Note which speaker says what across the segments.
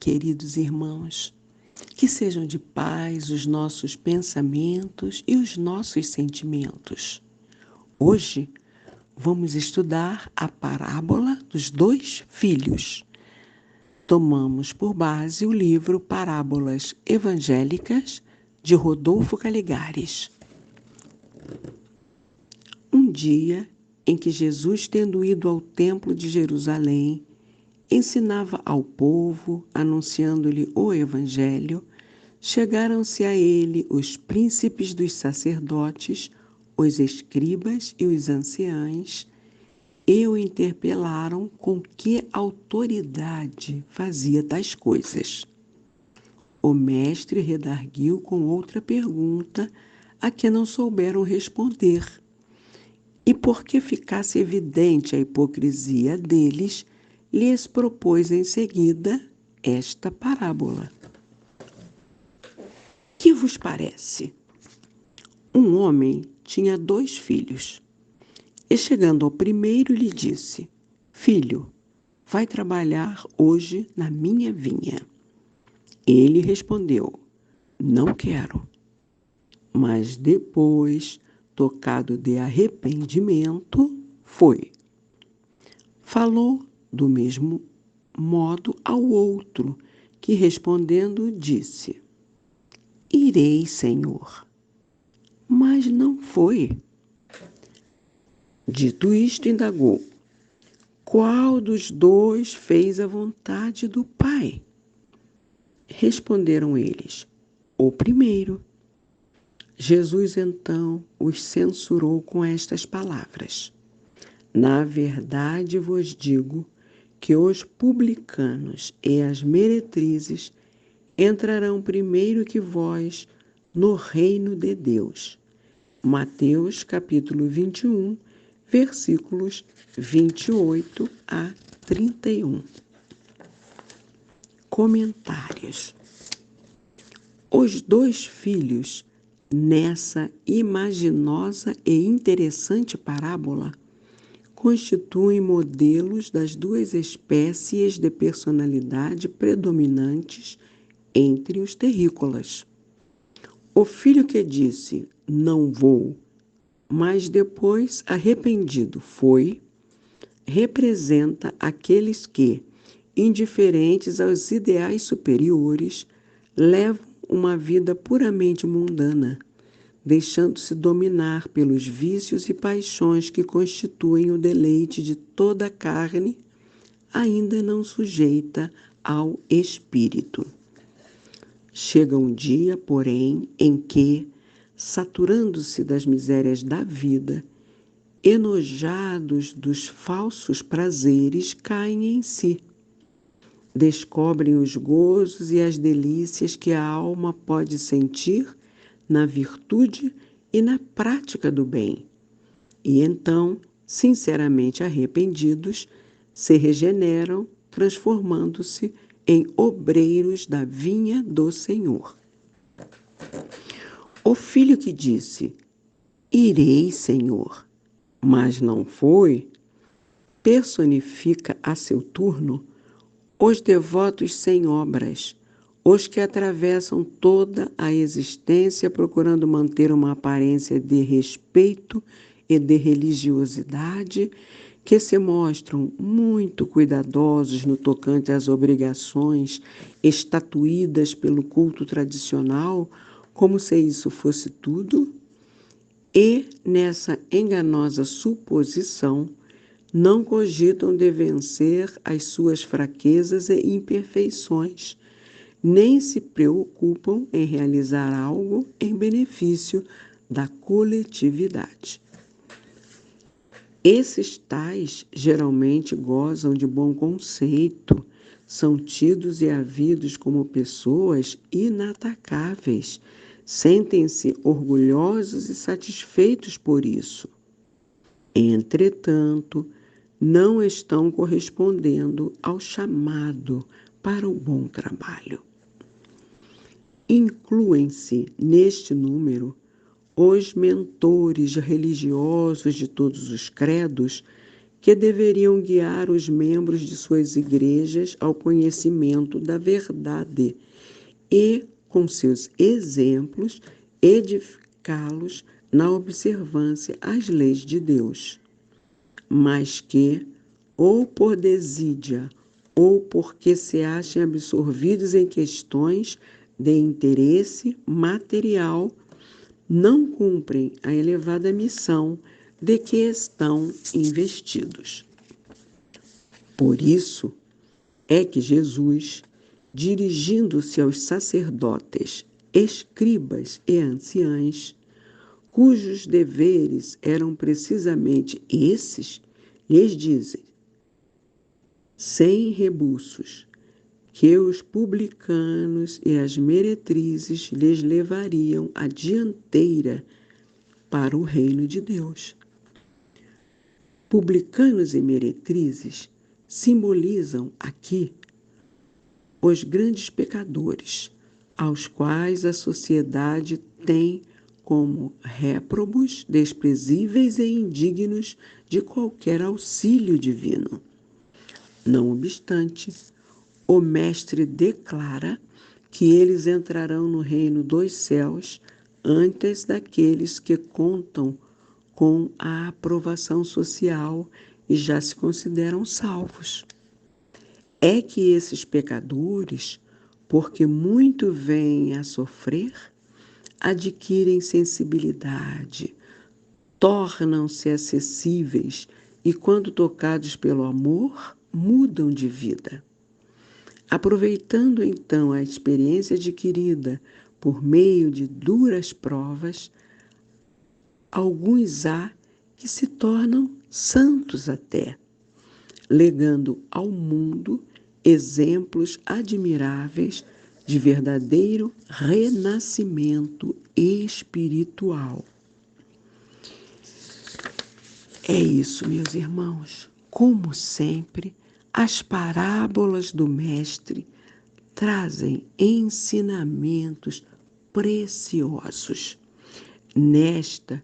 Speaker 1: queridos irmãos, que sejam de paz os nossos pensamentos e os nossos sentimentos. Hoje vamos estudar a parábola dos dois filhos. Tomamos por base o livro Parábolas Evangélicas de Rodolfo Caligares. Um dia em que Jesus, tendo ido ao templo de Jerusalém, ensinava ao povo, anunciando-lhe o Evangelho, chegaram-se a ele os príncipes dos sacerdotes, os escribas e os anciães, e o interpelaram com que autoridade fazia tais coisas. O mestre redarguiu com outra pergunta, a que não souberam responder. E porque ficasse evidente a hipocrisia deles, lhes propôs em seguida esta parábola. Que vos parece? Um homem tinha 2 filhos. E chegando ao primeiro, lhe disse: Filho, vai trabalhar hoje na minha vinha. Ele respondeu: Não quero. Mas depois, tocado de arrependimento, foi. Falou do mesmo modo ao outro, que respondendo disse: Irei, Senhor. Mas não foi. Dito isto, indagou: Qual dos 2 fez a vontade do Pai? Responderam eles: O primeiro. Jesus então os censurou com estas palavras: Na verdade vos digo que os publicanos e as meretrizes entrarão primeiro que vós no reino de Deus. Mateus capítulo 21, versículos 28 a 31. Comentários. Os 2 filhos, nessa imaginosa e interessante parábola, constituem modelos das 2 espécies de personalidade predominantes entre os terrícolas. O filho que disse, não vou, mas depois, arrependido, foi, representa aqueles que, indiferentes aos ideais superiores, levam uma vida puramente mundana, deixando-se dominar pelos vícios e paixões que constituem o deleite de toda a carne, ainda não sujeita ao espírito. Chega um dia, porém, em que, saturando-se das misérias da vida, enojados dos falsos prazeres, caem em si. Descobrem os gozos e as delícias que a alma pode sentir na virtude e na prática do bem. E então, sinceramente arrependidos, se regeneram, transformando-se em obreiros da vinha do Senhor. O filho que disse, irei, Senhor, mas não foi, personifica a seu turno os devotos sem obras, os que atravessam toda a existência procurando manter uma aparência de respeito e de religiosidade, que se mostram muito cuidadosos no tocante às obrigações estatuídas pelo culto tradicional, como se isso fosse tudo, e, nessa enganosa suposição, não cogitam de vencer as suas fraquezas e imperfeições, nem se preocupam em realizar algo em benefício da coletividade. Esses tais geralmente gozam de bom conceito, são tidos e havidos como pessoas inatacáveis, sentem-se orgulhosos e satisfeitos por isso. Entretanto, não estão correspondendo ao chamado para o bom trabalho. Incluem-se neste número os mentores religiosos de todos os credos que deveriam guiar os membros de suas igrejas ao conhecimento da verdade e, com seus exemplos, edificá-los na observância às leis de Deus. Mas que, ou por desídia, ou porque se achem absorvidos em questões de interesse material, não cumprem a elevada missão de que estão investidos. Por isso é que Jesus, dirigindo-se aos sacerdotes, escribas e anciães, cujos deveres eram precisamente esses, lhes dizem, sem rebuços, que os publicanos e as meretrizes lhes levariam a dianteira para o reino de Deus. Publicanos e meretrizes simbolizam aqui os grandes pecadores, aos quais a sociedade tem como réprobos, desprezíveis e indignos de qualquer auxílio divino. Não obstante, o Mestre declara que eles entrarão no reino dos céus antes daqueles que contam com a aprovação social e já se consideram salvos. É que esses pecadores, porque muito vêm a sofrer, adquirem sensibilidade, tornam-se acessíveis e, quando tocados pelo amor, mudam de vida. Aproveitando então a experiência adquirida por meio de duras provas, alguns há que se tornam santos até, legando ao mundo exemplos admiráveis de verdadeiro renascimento espiritual. É isso, meus irmãos. Como sempre, as parábolas do Mestre trazem ensinamentos preciosos. Nesta,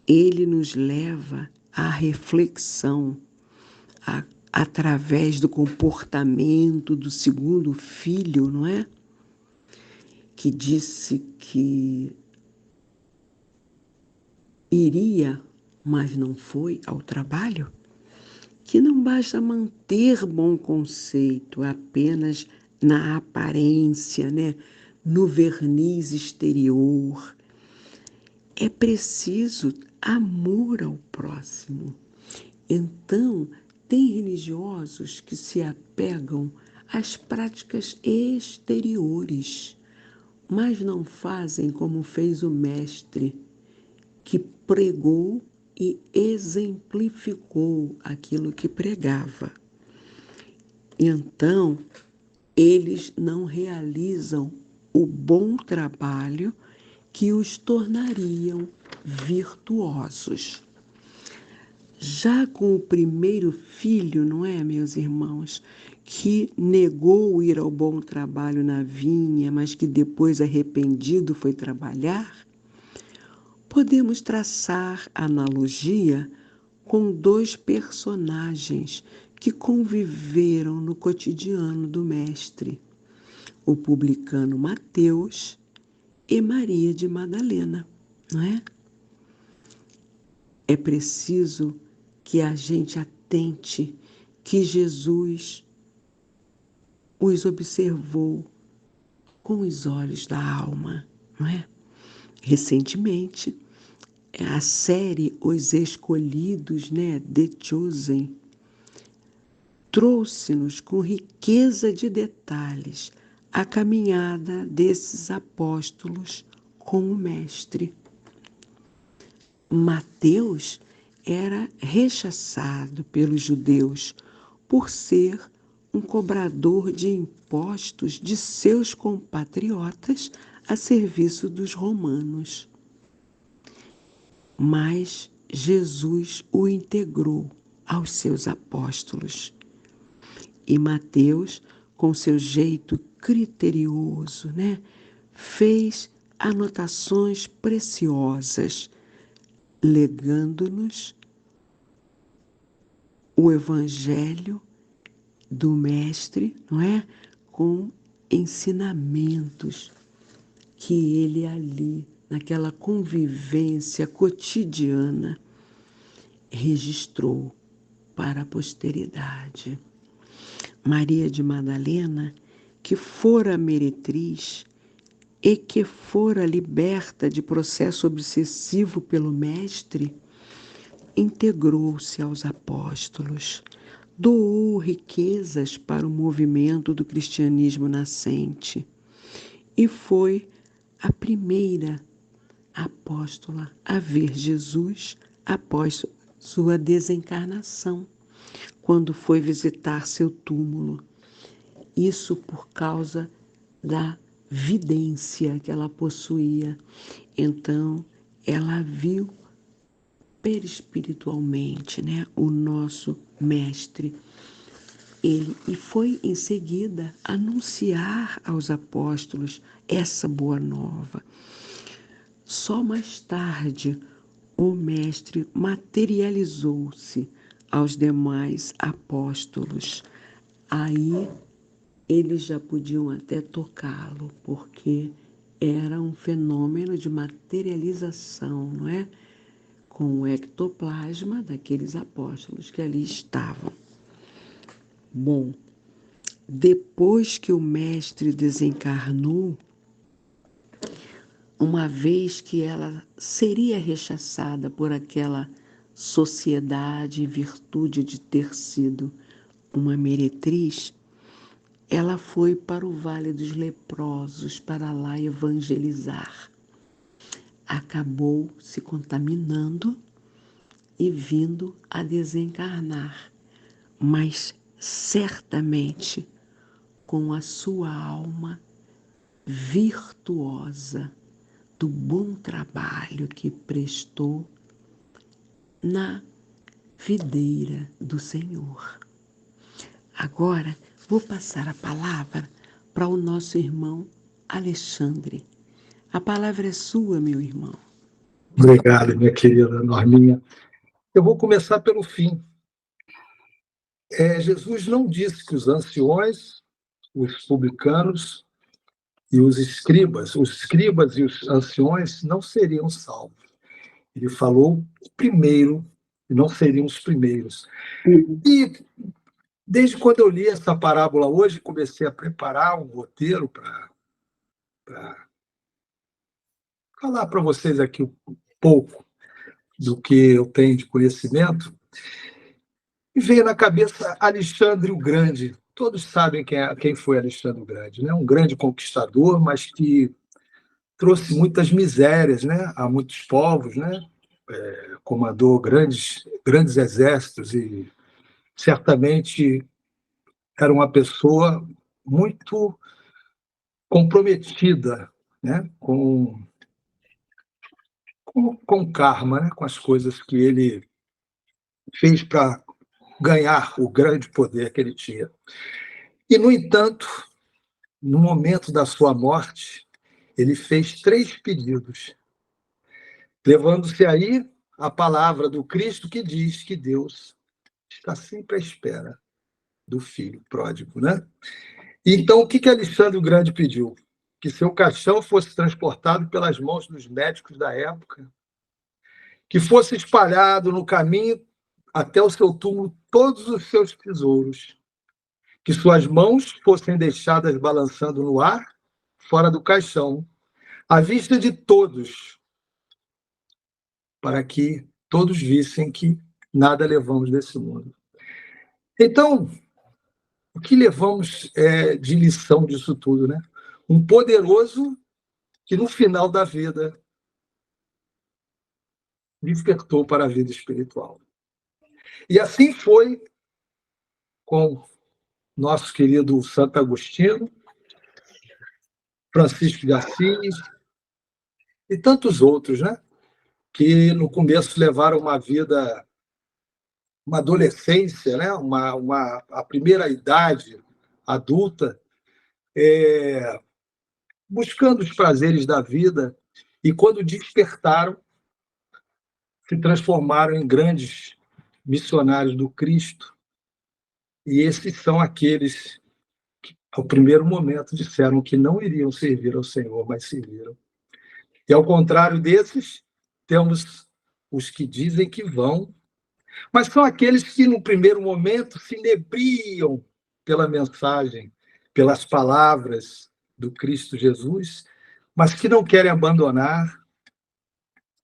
Speaker 1: ele nos leva à reflexão, através do comportamento do segundo filho, não é? Que disse que iria, mas não foi ao trabalho. Que não basta manter bom conceito apenas na aparência, né? No verniz exterior. É preciso amor ao próximo. Então, tem religiosos que se apegam às práticas exteriores, mas não fazem como fez o Mestre, que pregou e exemplificou aquilo que pregava. Então, eles não realizam o bom trabalho que os tornariam virtuosos. Já com o primeiro filho, não é, meus irmãos, que negou ir ao bom trabalho na vinha, mas que depois, arrependido, foi trabalhar, podemos traçar analogia com dois personagens que conviveram no cotidiano do Mestre, o publicano Mateus e Maria de Madalena, não é? É preciso que a gente atente que Jesus os observou com os olhos da alma, não é? Recentemente, a série Os Escolhidos, né, The Chosen, trouxe-nos com riqueza de detalhes a caminhada desses apóstolos com o Mestre. Mateus era rechaçado pelos judeus por ser um cobrador de impostos de seus compatriotas a serviço dos romanos. Mas Jesus o integrou aos seus apóstolos. E Mateus, com seu jeito criterioso, né, fez anotações preciosas, legando-nos o evangelho do mestre, não é? Com ensinamentos que ele ali, naquela convivência cotidiana, registrou para a posteridade. Maria de Madalena, que fora meretriz e que fora liberta de processo obsessivo pelo mestre, integrou-se aos apóstolos, doou riquezas para o movimento do cristianismo nascente e foi a primeira apóstola a ver Jesus após sua desencarnação, quando foi visitar seu túmulo. Isso por causa da vidência que ela possuía. Então, ela viu perispiritualmente, né, o nosso mestre. E foi em seguida anunciar aos apóstolos essa boa nova. Só mais tarde o mestre materializou-se aos demais apóstolos. Aí eles já podiam até tocá-lo, porque era um fenômeno de materialização, não é? Com o ectoplasma daqueles apóstolos que ali estavam. Bom, depois que o mestre desencarnou, uma vez que ela seria rechaçada por aquela sociedade em virtude de ter sido uma meretriz, ela foi para o Vale dos Leprosos para lá evangelizar. Acabou se contaminando e vindo a desencarnar, mas certamente com a sua alma virtuosa do bom trabalho que prestou na videira do Senhor. Agora, vou passar a palavra para o nosso irmão Alexandre. A palavra é sua, meu irmão.
Speaker 2: Obrigado, minha querida Norminha. Eu vou começar pelo fim. Jesus não disse que os anciões, os publicanos e os escribas e os anciões não seriam salvos. Ele falou primeiro, e não seriam os primeiros. E desde quando eu li essa parábola hoje, comecei a preparar um roteiro para falar para vocês aqui um pouco do que eu tenho de conhecimento. E veio na cabeça Alexandre o Grande. Todos sabem quem foi Alexandre o Grande, né? Um grande conquistador, mas que trouxe muitas misérias, né, a muitos povos, né? Comandou grandes exércitos e certamente era uma pessoa muito comprometida, né, com karma, né, com as coisas que ele fez para ganhar o grande poder que ele tinha. E, no entanto, no momento da sua morte, ele fez 3 pedidos, levando-se aí a palavra do Cristo que diz que Deus está sempre à espera do filho pródigo, né? Então, o que Alexandre o Grande pediu? Que seu caixão fosse transportado pelas mãos dos médicos da época, que fosse espalhado no caminho até o seu túmulo todos os seus tesouros, que suas mãos fossem deixadas balançando no ar, fora do caixão, à vista de todos, para que todos vissem que nada levamos desse mundo. Então, o que levamos de lição disso tudo, né? Um poderoso que, no final da vida, despertou para a vida espiritual. E assim foi com nosso querido Santo Agostinho, Francisco de Assis e tantos outros, né? Que no começo levaram uma vida, uma adolescência, né? A primeira idade adulta, buscando os prazeres da vida, e quando despertaram, se transformaram em grandes missionários do Cristo, e esses são aqueles que, ao primeiro momento, disseram que não iriam servir ao Senhor, mas serviram. E, ao contrário desses, temos os que dizem que vão, mas são aqueles que, no primeiro momento, se inebriam pela mensagem, pelas palavras do Cristo Jesus, mas que não querem abandonar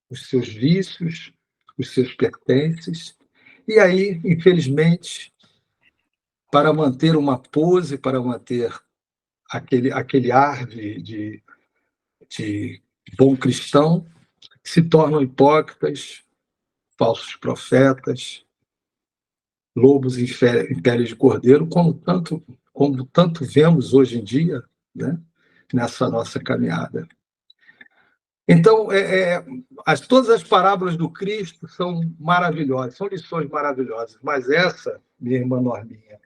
Speaker 2: os seus vícios, os seus pertences. E aí, infelizmente, para manter uma pose, para manter aquele ar de bom cristão, se tornam hipócritas, falsos profetas, lobos em pele de cordeiro, como tanto vemos hoje em dia, né, nessa nossa caminhada. Então, todas as parábolas do Cristo são maravilhosas, são lições maravilhosas, mas essa, minha irmã Norminha,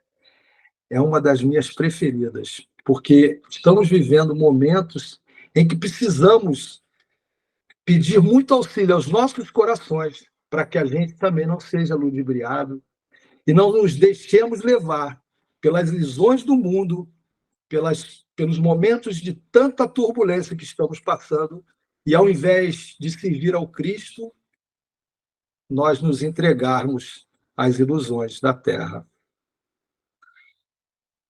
Speaker 2: é uma das minhas preferidas, porque estamos vivendo momentos em que precisamos pedir muito auxílio aos nossos corações, para que a gente também não seja ludibriado e não nos deixemos levar pelas visões do mundo, pelos momentos de tanta turbulência que estamos passando, e ao invés de servir ao Cristo, nós nos entregarmos às ilusões da terra.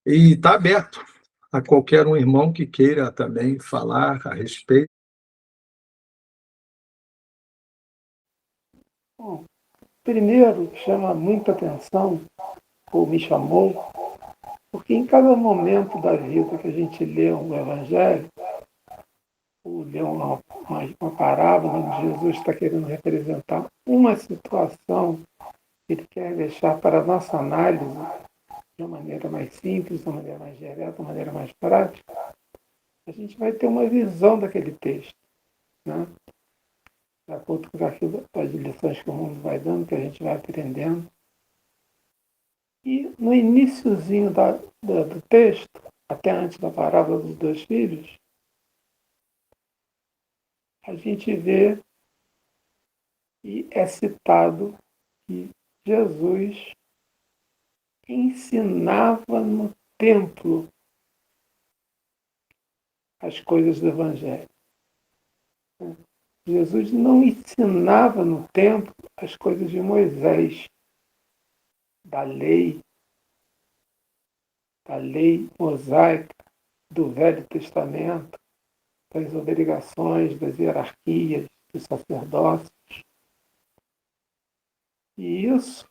Speaker 2: E está aberto a qualquer um irmão que queira também falar a respeito.
Speaker 3: Bom, primeiro, chama muita atenção, ou me chamou, porque em cada momento da vida que a gente lê um evangelho, ou lê uma parábola onde Jesus está querendo representar uma situação que ele quer deixar para a nossa análise de uma maneira mais simples, de uma maneira mais direta, de uma maneira mais prática, a gente vai ter uma visão daquele texto, né? De acordo com as lições que o mundo vai dando, que a gente vai aprendendo. E no iniciozinho do texto, até antes da parábola dos dois filhos, a gente vê e é citado que Jesus ensinava no templo as coisas do Evangelho. Jesus não ensinava no templo as coisas de Moisés, da lei mosaica, do Velho Testamento, das obrigações, das hierarquias, dos sacerdócios. E isso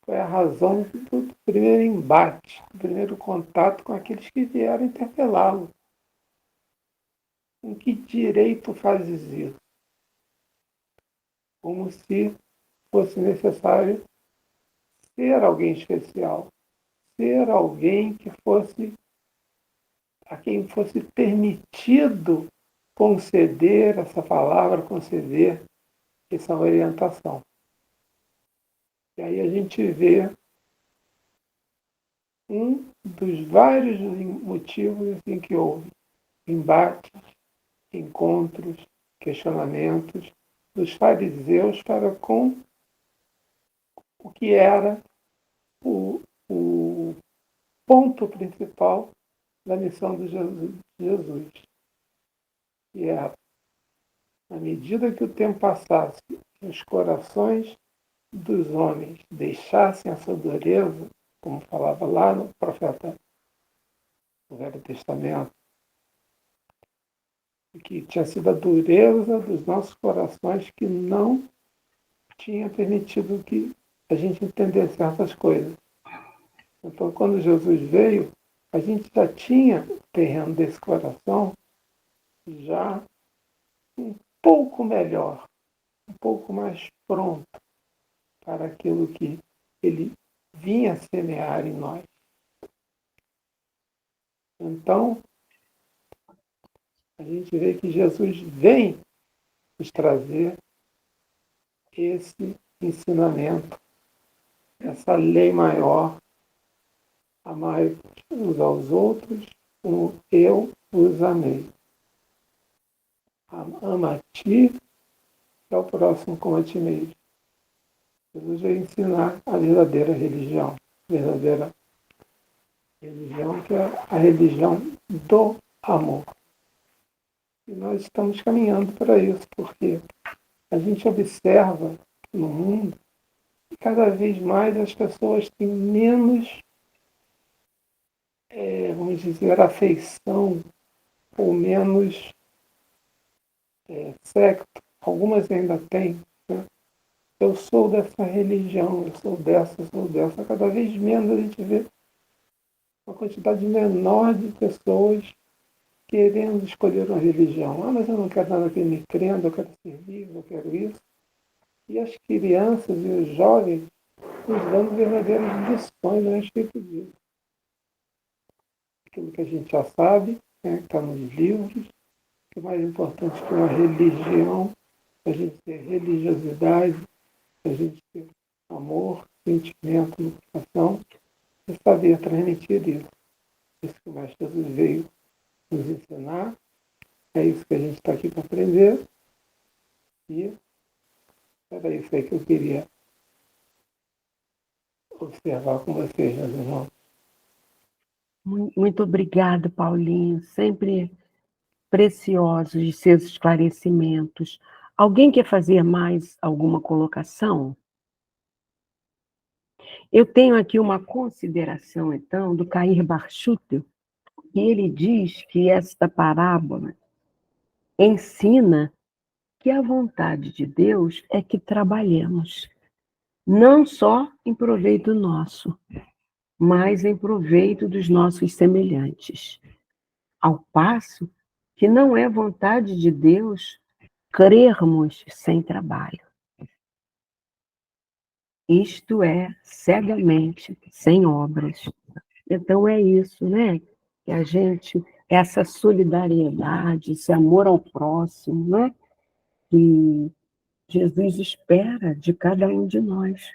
Speaker 3: foi a razão do primeiro embate, do primeiro contato com aqueles que vieram interpelá-lo. Com que direito fazes isso? Como se fosse necessário ser alguém especial, ser alguém que fosse a quem fosse permitido conceder essa palavra, conceder essa orientação. E aí a gente vê um dos vários motivos em que houve embates, encontros, questionamentos dos fariseus para com o que era o ponto principal da missão de Jesus. E é, à medida que o tempo passasse, os corações dos homens deixassem essa dureza, como falava lá no profeta do Velho Testamento, que tinha sido a dureza dos nossos corações que não tinha permitido que a gente entendesse certas coisas. Então, quando Jesus veio, a gente já tinha o terreno desse coração já um pouco melhor, um pouco mais pronto para aquilo que ele vinha semear em nós. Então, a gente vê que Jesus vem nos trazer esse ensinamento, essa lei maior, amai uns aos outros como eu os amei. Ama a ti e ao próximo como a ti mesmo. Jesus veio ensinar a verdadeira religião. Verdadeira religião que é a religião do amor. E nós estamos caminhando para isso, porque a gente observa no mundo que cada vez mais as pessoas têm menos, vamos dizer, afeição ou menos secto. Algumas ainda têm, né? Eu sou dessa religião, eu sou dessa, eu sou dessa. Cada vez menos a gente vê uma quantidade menor de pessoas querendo escolher uma religião. Ah, mas eu não quero nada que me crendo, eu quero servir, eu quero isso. E as crianças e os jovens nos dando verdadeiras lições a respeito disso. Aquilo que a gente já sabe, né, que está nos livros, que é mais importante que uma religião, a gente ter religiosidade, a gente ter amor, sentimento no coração, e saber transmitir isso. Isso que o Mestre Jesus veio nos ensinar, é isso que a gente está aqui para aprender, e era isso aí que eu queria observar com vocês, meus irmãos.
Speaker 1: Muito obrigada, Paulinho. Sempre preciosos de seus esclarecimentos. Alguém quer fazer mais alguma colocação? Eu tenho aqui uma consideração, então, do Cair Barchutel, que ele diz que esta parábola ensina que a vontade de Deus é que trabalhemos, não só em proveito nosso, mas em proveito dos nossos semelhantes. Ao passo que não é vontade de Deus crermos sem trabalho. Isto é, cegamente, sem obras. Então é isso, né? Que a gente, essa solidariedade, esse amor ao próximo, né? Que Jesus espera de cada um de nós.